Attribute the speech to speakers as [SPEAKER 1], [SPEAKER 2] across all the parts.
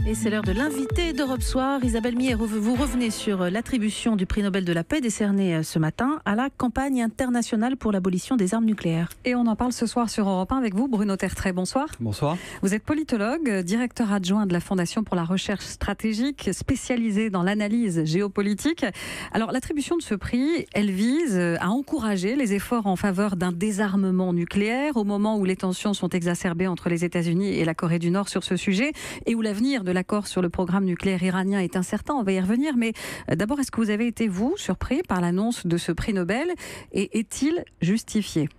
[SPEAKER 1] Et c'est l'heure de l'invité d'Europe Soir. Isabelle Mier, vous revenez sur l'attribution du prix Nobel de la paix décerné ce matin à la campagne internationale pour l'abolition des armes nucléaires.
[SPEAKER 2] Et on en parle ce soir sur Europe 1 avec vous, Bruno Tertrais. Bonsoir.
[SPEAKER 3] Bonsoir.
[SPEAKER 2] Vous êtes politologue, directeur adjoint de la Fondation pour la recherche stratégique, spécialisée dans l'analyse géopolitique. Alors, l'attribution de ce prix, elle vise à encourager les efforts en faveur d'un désarmement nucléaire au moment où les tensions sont exacerbées entre les États-Unis et la Corée du Nord sur ce sujet et où l'avenir de l'accord sur le programme nucléaire iranien est incertain. On va y revenir. Mais d'abord, est-ce que vous avez été, vous, surpris par l'annonce de ce prix Nobel et est-il justifié ?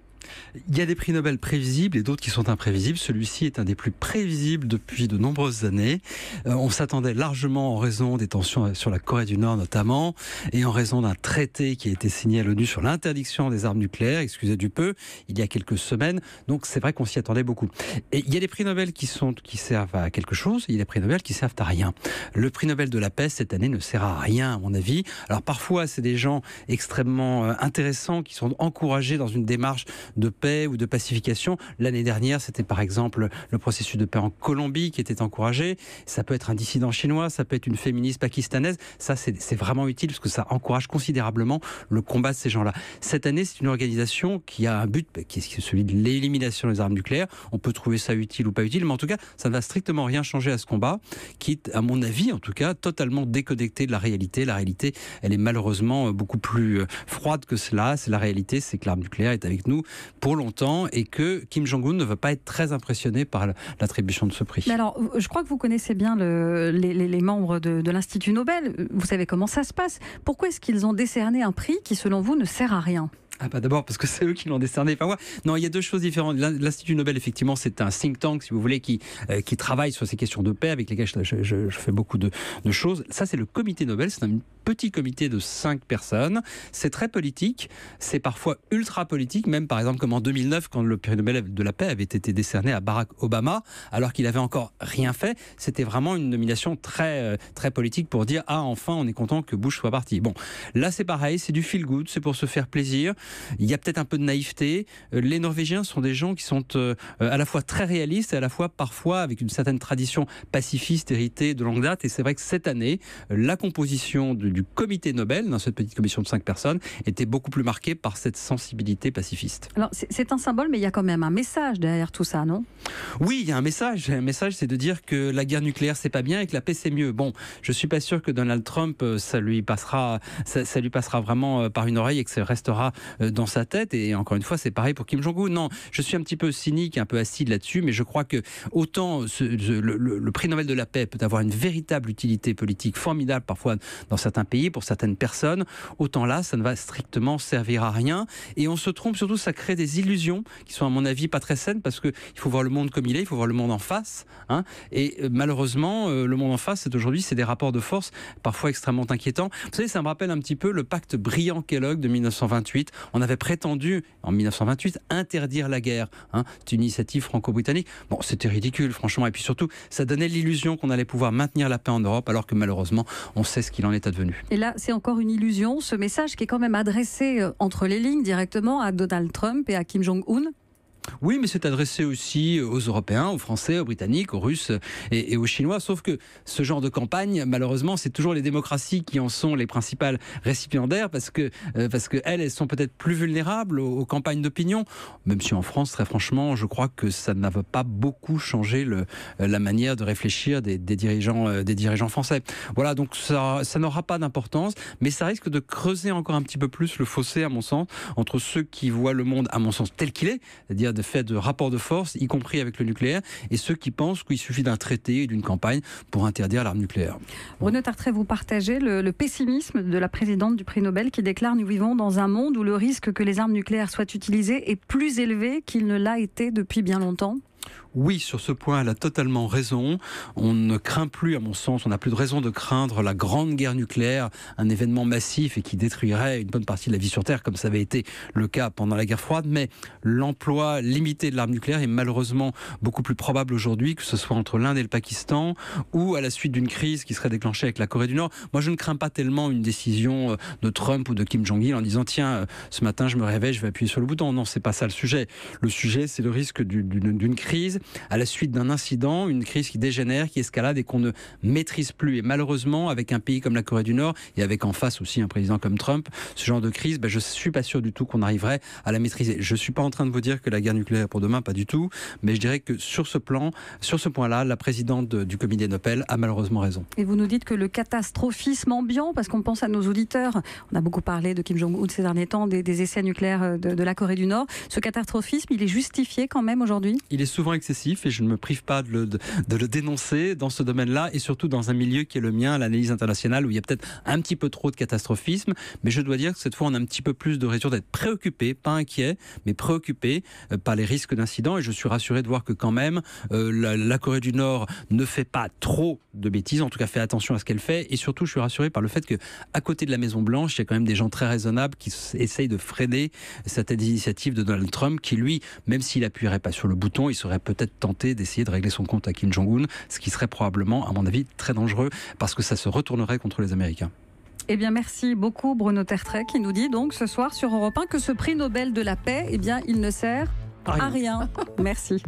[SPEAKER 3] Il y a des prix Nobel prévisibles et d'autres qui sont imprévisibles. Celui-ci est un des plus prévisibles depuis de nombreuses années. On s'attendait largement en raison des tensions sur la Corée du Nord notamment et en raison d'un traité qui a été signé à l'ONU sur l'interdiction des armes nucléaires, excusez du peu, il y a quelques semaines. Donc c'est vrai qu'on s'y attendait beaucoup. Et il y a des prix Nobel qui servent à quelque chose et il y a des prix Nobel qui servent à rien. Le prix Nobel de la paix cette année ne sert à rien à mon avis. Alors parfois c'est des gens extrêmement intéressants qui sont encouragés dans une démarche de paix ou de pacification. L'année dernière, c'était par exemple le processus de paix en Colombie qui était encouragé. Ça peut être un dissident chinois, ça peut être une féministe pakistanaise. Ça, c'est vraiment utile parce que ça encourage considérablement le combat de ces gens-là. Cette année, c'est une organisation qui a un but qui est celui de l'élimination des armes nucléaires. On peut trouver ça utile ou pas utile, mais en tout cas, ça ne va strictement rien changer à ce combat qui est, à mon avis, en tout cas, totalement déconnecté de la réalité. La réalité, elle est malheureusement beaucoup plus froide que cela. C'est la réalité, c'est que l'arme nucléaire est avec nous pour longtemps et que Kim Jong-un ne va pas être très impressionné par l'attribution de ce prix.
[SPEAKER 2] Mais alors, je crois que vous connaissez bien les membres de l'Institut Nobel. Vous savez comment ça se passe. Pourquoi est-ce qu'ils ont décerné un prix qui, selon vous, ne sert à rien ?
[SPEAKER 3] D'abord parce que c'est eux qui l'ont décerné, pas moi. Non, il y a deux choses différentes. L'Institut Nobel, effectivement, c'est un think tank, si vous voulez, qui travaille sur ces questions de paix, avec lesquelles je fais beaucoup de choses. Ça, c'est le comité Nobel. C'est un petit comité de 5 personnes. C'est très politique. C'est parfois ultra politique, même par exemple comme en 2009, quand le prix Nobel de la paix avait été décerné à Barack Obama, alors qu'il avait encore rien fait. C'était vraiment une nomination très, très politique pour dire « Ah, enfin, on est content que Bush soit parti ». Bon, là, c'est pareil. C'est du feel good. C'est pour se faire plaisir. Il y a peut-être un peu de naïveté. Les Norvégiens sont des gens qui sont à la fois très réalistes et à la fois parfois avec une certaine tradition pacifiste héritée de longue date. Et c'est vrai que cette année, la composition du comité Nobel, dans cette petite commission de 5 personnes, était beaucoup plus marquée par cette sensibilité pacifiste.
[SPEAKER 2] Alors c'est un symbole, mais il y a quand même un message derrière tout ça, non ?
[SPEAKER 3] Oui, il y a un message. Un message, c'est de dire que la guerre nucléaire, c'est pas bien et que la paix, c'est mieux. Bon, je suis pas sûr que Donald Trump, ça lui passera vraiment par une oreille et que ça restera dans sa tête. Et encore une fois, c'est pareil pour Kim Jong-un. Non, je suis un petit peu cynique, un peu acide là-dessus, mais je crois que autant le prix Nobel de la paix peut avoir une véritable utilité politique formidable parfois dans certains pays, pour certaines personnes, autant là, ça ne va strictement servir à rien. Et on se trompe, surtout, ça crée des illusions qui sont à mon avis pas très saines parce qu'il faut voir le monde comme il est, il faut voir le monde en face. Et malheureusement, le monde en face, aujourd'hui, c'est des rapports de force parfois extrêmement inquiétants. Vous savez, ça me rappelle un petit peu le pacte Briand-Kellogg de 1928. On avait prétendu, en 1928, interdire la guerre. C'est une initiative franco-britannique. Bon, c'était ridicule, franchement. Et puis surtout, ça donnait l'illusion qu'on allait pouvoir maintenir la paix en Europe, alors que malheureusement, on sait ce qu'il en est advenu.
[SPEAKER 2] Et là, c'est encore une illusion, ce message qui est quand même adressé entre les lignes directement à Donald Trump et à Kim Jong-un.
[SPEAKER 3] Oui, mais c'est adressé aussi aux Européens, aux Français, aux Britanniques, aux Russes et aux Chinois. Sauf que ce genre de campagne, malheureusement, c'est toujours les démocraties qui en sont les principales récipiendaires parce que elles sont peut-être plus vulnérables aux campagnes d'opinion. Même si en France, très franchement, je crois que ça n'a pas beaucoup changé la manière de réfléchir des dirigeants français. Voilà, donc ça n'aura pas d'importance, mais ça risque de creuser encore un petit peu plus le fossé, à mon sens, entre ceux qui voient le monde, à mon sens, tel qu'il est, c'est-à-dire de fait de rapports de force, y compris avec le nucléaire, et ceux qui pensent qu'il suffit d'un traité et d'une campagne pour interdire l'arme nucléaire.
[SPEAKER 2] Bruno Tertrais, vous partagez le pessimisme de la présidente du prix Nobel qui déclare « Nous vivons dans un monde où le risque que les armes nucléaires soient utilisées est plus élevé qu'il ne l'a été depuis bien longtemps ».
[SPEAKER 3] Oui, sur ce point, elle a totalement raison. On ne craint plus, à mon sens, on n'a plus de raison de craindre la grande guerre nucléaire, un événement massif et qui détruirait une bonne partie de la vie sur Terre, comme ça avait été le cas pendant la guerre froide. Mais l'emploi limité de l'arme nucléaire est malheureusement beaucoup plus probable aujourd'hui, que ce soit entre l'Inde et le Pakistan, ou à la suite d'une crise qui serait déclenchée avec la Corée du Nord. Moi, je ne crains pas tellement une décision de Trump ou de Kim Jong-il en disant « Tiens, ce matin, je me réveille, je vais appuyer sur le bouton ». Non, c'est pas ça le sujet. Le sujet, c'est le risque d'une crise à la suite d'un incident, une crise qui dégénère, qui escalade et qu'on ne maîtrise plus. Et malheureusement, avec un pays comme la Corée du Nord et avec en face aussi un président comme Trump, ce genre de crise, je ne suis pas sûr du tout qu'on arriverait à la maîtriser. Je ne suis pas en train de vous dire que la guerre nucléaire est pour demain, pas du tout, mais je dirais que sur ce point-là, la présidente du comité Nobel a malheureusement raison.
[SPEAKER 2] Et vous nous dites que le catastrophisme ambiant, parce qu'on pense à nos auditeurs, on a beaucoup parlé de Kim Jong-un ces derniers temps, des essais nucléaires de la Corée du Nord, ce catastrophisme, il est justifié quand même aujourd'hui ?
[SPEAKER 3] Il est souvent excessif et je ne me prive pas de le dénoncer dans ce domaine-là et surtout dans un milieu qui est le mien, l'analyse internationale, où il y a peut-être un petit peu trop de catastrophisme, mais je dois dire que cette fois on a un petit peu plus de raison d'être préoccupé, pas inquiet, mais préoccupé par les risques d'incidents, et je suis rassuré de voir que quand même la Corée du Nord ne fait pas trop de bêtises, en tout cas fait attention à ce qu'elle fait, et surtout je suis rassuré par le fait qu'à côté de la Maison Blanche, il y a quand même des gens très raisonnables qui essayent de freiner cette initiative de Donald Trump, qui lui, même s'il appuierait pas sur le bouton, il serait peut-être tenté d'essayer de régler son compte à Kim Jong-un, ce qui serait probablement, à mon avis, très dangereux, parce que ça se retournerait contre les Américains.
[SPEAKER 2] Eh bien, merci beaucoup Bruno Tertrais, qui nous dit donc ce soir sur Europe 1 que ce prix Nobel de la paix, eh bien, il ne sert à rien. Merci.